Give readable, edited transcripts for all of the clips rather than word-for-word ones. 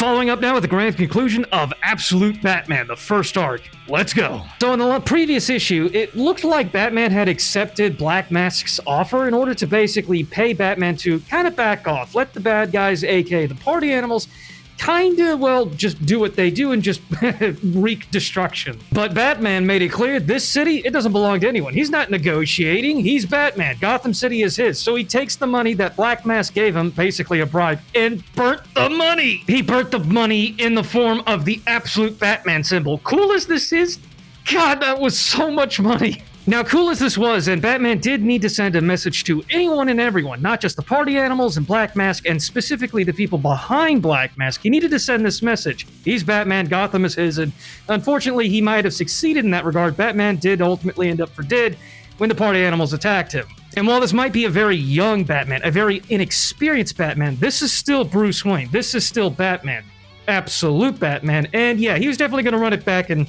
Following up now with the grand conclusion of Absolutebatman, the first arc. Let's go. So in the previous issue, it looked like Batman had accepted Black Mask's offer in order to basically pay Batman to kind of back off, let the bad guys, aka the party animals, kinda, well, just do what they do and just wreak destruction. But Batman made it clear this city, it doesn't belong to anyone. He's not negotiating. He's Batman. Gotham City is his. So he takes the money that Black Mask gave him, basically a bribe, and burnt the money. He burnt the money in the form of the Absolutebatman symbol. Cool as this is, God, that was so much money. Now, cool as this was, and Batman did need to send a message to anyone and everyone, not just the party animals and Black Mask, and specifically the people behind Black Mask. He needed to send this message. He's Batman, Gotham is his, and unfortunately, he might have succeeded in that regard. Batman did ultimately end up for dead when the party animals attacked him. And while this might be a very young Batman, a very inexperienced Batman, this is still Bruce Wayne. This is still Batman. Absolutebatman, and yeah, he was definitely going to run it back and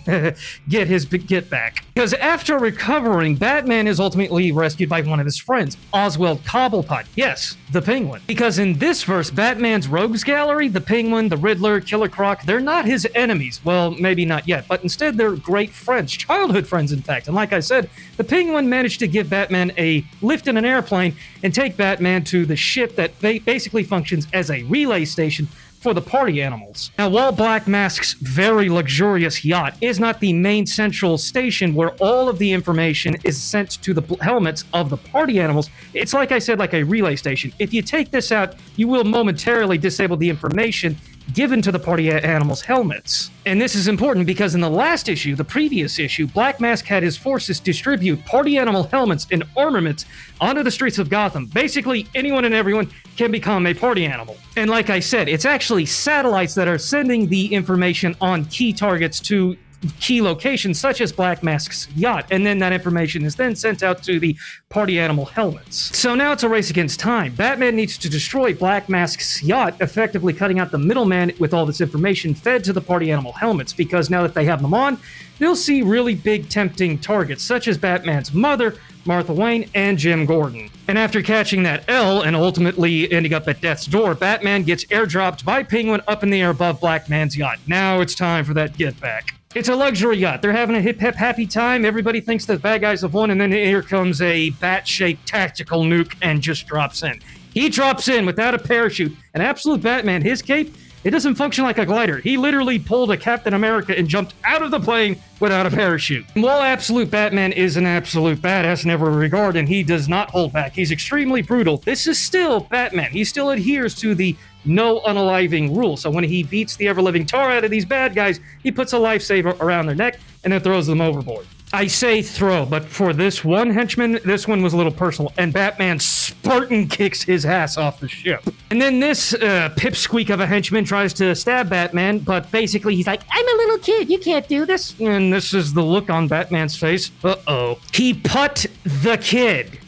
get his get back. Because after recovering, Batman is ultimately rescued by one of his friends, Oswald Cobblepot. Yes, the Penguin. Because in this verse, Batman's rogues gallery, the Penguin, the Riddler, Killer Croc, they're not his enemies. Well, maybe not yet, but instead they're great friends, childhood friends, in fact. And like I said, the Penguin managed to give Batman a lift in an airplane and take Batman to the ship that basically functions as a relay station for the party animals. Now, while Black Mask's very luxurious yacht is not the main central station where all of the information is sent to the helmets of the party animals, it's like I said, like a relay station. If you take this out, you will momentarily disable the information given to the party animals' helmets. And this is important because in the last issue, the previous issue, Black Mask had his forces distribute party animal helmets and armaments onto the streets of Gotham. Basically, anyone and everyone can become a party animal. And like I said, it's actually satellites that are sending the information on key targets to key locations such as Black Mask's yacht, and then that information is then sent out to the party animal helmets. So now it's a race against time. Batman needs to destroy Black Mask's yacht, effectively cutting out the middleman with all this information fed to the party animal helmets, because now that they have them on, they'll see really big tempting targets such as Batman's mother, Martha Wayne, and Jim Gordon. And after catching that L and ultimately ending up at death's door, Batman gets airdropped by Penguin up in the air above Black Man's yacht. Now it's time for that get back. It's a luxury yacht. They're having a hip-hip happy time. Everybody thinks the bad guys have won, and then here comes a bat-shaped tactical nuke and just drops in. He drops in without a parachute. And Absolutebatman, his cape, it doesn't function like a glider. He literally pulled a Captain America and jumped out of the plane without a parachute. And while Absolutebatman is an absolute badass in every regard, and he does not hold back, he's extremely brutal, this is still Batman. He still adheres to the no unaliving rule. So when he beats the ever-living tar out of these bad guys, he puts a lifesaver around their neck and then throws them overboard. I say throw, but for this one henchman, this one was a little personal, and Batman Spartan kicks his ass off the ship. And then this pipsqueak of a henchman tries to stab Batman, but basically he's like, I'm a little kid, you can't do this. And this is the look on Batman's face. Uh-oh. He put the kid.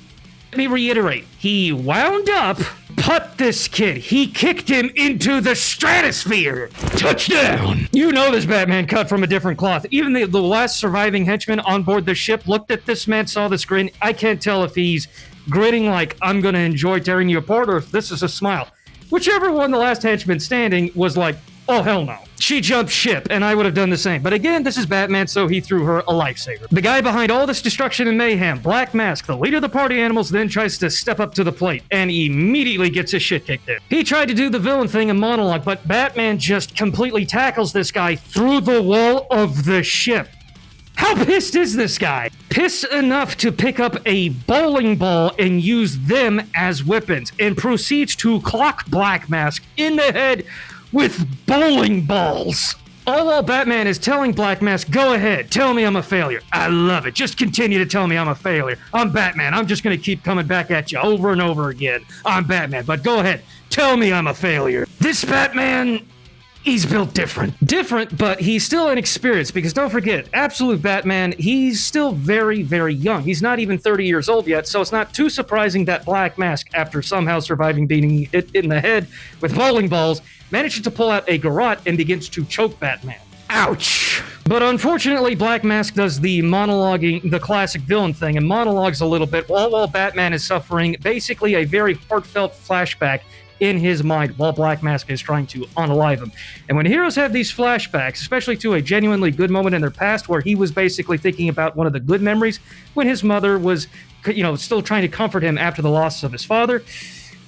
Let me reiterate, he wound up, put this kid. He kicked him into the stratosphere. Touchdown! You know this Batman cut from a different cloth. Even the last surviving henchman on board the ship looked at this man, saw this grin. I can't tell if he's grinning like, I'm gonna enjoy tearing you apart, or if this is a smile. Whichever one the last henchman standing was like, oh, hell no. She jumped ship, and I would have done the same. But again, this is Batman, so he threw her a lifesaver. The guy behind all this destruction and mayhem, Black Mask, the leader of the party animals, then tries to step up to the plate, and immediately gets his shit kicked in. He tried to do the villain thing in monologue, but Batman just completely tackles this guy through the wall of the ship. How pissed is this guy? Pissed enough to pick up a bowling ball and use them as weapons, and proceeds to clock Black Mask in the head with bowling balls. All while Batman is telling Black Mask, go ahead, tell me I'm a failure. I love it. Just continue to tell me I'm a failure. I'm Batman. I'm just going to keep coming back at you over and over again. I'm Batman, but go ahead, tell me I'm a failure. This Batman, he's built different. Different, but he's still inexperienced, because don't forget, Absolutebatman, he's still very, very young. He's not even 30 years old yet, so it's not too surprising that Black Mask, after somehow surviving being hit in the head with bowling balls, manages to pull out a garrote and begins to choke Batman. Ouch! But unfortunately, Black Mask does the monologuing, the classic villain thing, and monologues a little bit while Batman is suffering basically a very heartfelt flashback in his mind while Black Mask is trying to unalive him. And when heroes have these flashbacks, especially to a genuinely good moment in their past where he was basically thinking about one of the good memories when his mother was, still trying to comfort him after the loss of his father,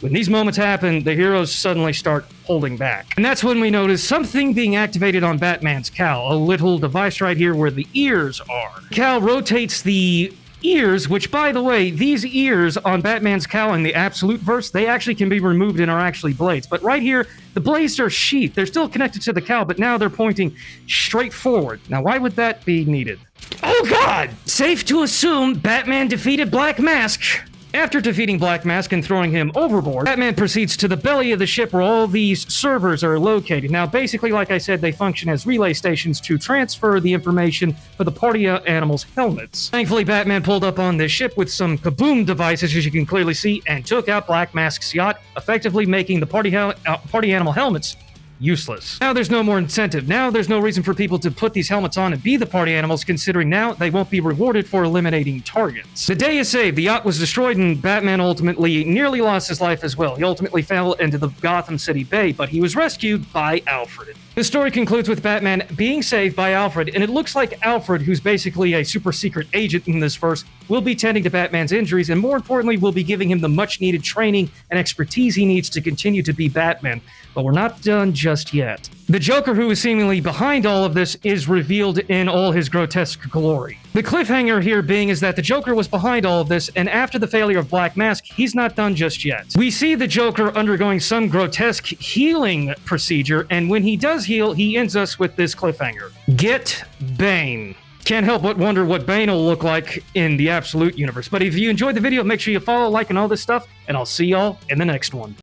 when these moments happen, the heroes suddenly start holding back. And that's when we notice something being activated on Batman's cowl, a little device right here where the ears are. Cowl rotates the ears, which, by the way, these ears on Batman's cowl in the Absolute verse, they actually can be removed and are actually blades. But right here, the blades are sheathed. They're still connected to the cowl, but now they're pointing straight forward. Now, why would that be needed? Oh God! Safe to assume Batman defeated Black Mask. After defeating Black Mask and throwing him overboard, Batman proceeds to the belly of the ship where all these servers are located. Now, basically, like I said, they function as relay stations to transfer the information for the party animals' helmets. Thankfully, Batman pulled up on this ship with some kaboom devices, as you can clearly see, and took out Black Mask's yacht, effectively making the party animal helmets useless. Now there's no more incentive. Now there's no reason for people to put these helmets on and be the party animals, considering now they won't be rewarded for eliminating targets. The day is saved, the yacht was destroyed, and Batman ultimately nearly lost his life as well. He ultimately fell into the Gotham City Bay, but he was rescued by Alfred. The story concludes with Batman being saved by Alfred, and it looks like Alfred, who's basically a super secret agent in this verse, will be tending to Batman's injuries, and more importantly, will be giving him the much-needed training and expertise he needs to continue to be Batman. But we're not done just yet. The Joker, who is seemingly behind all of this, is revealed in all his grotesque glory. The cliffhanger here being is that the Joker was behind all of this, and after the failure of Black Mask, he's not done just yet. We see the Joker undergoing some grotesque healing procedure, and when he does heal, he ends us with this cliffhanger. Get Bane. Can't help but wonder what Bane will look like in the Absolute universe. But if you enjoyed the video, make sure you follow, like, and all this stuff, and I'll see y'all in the next one.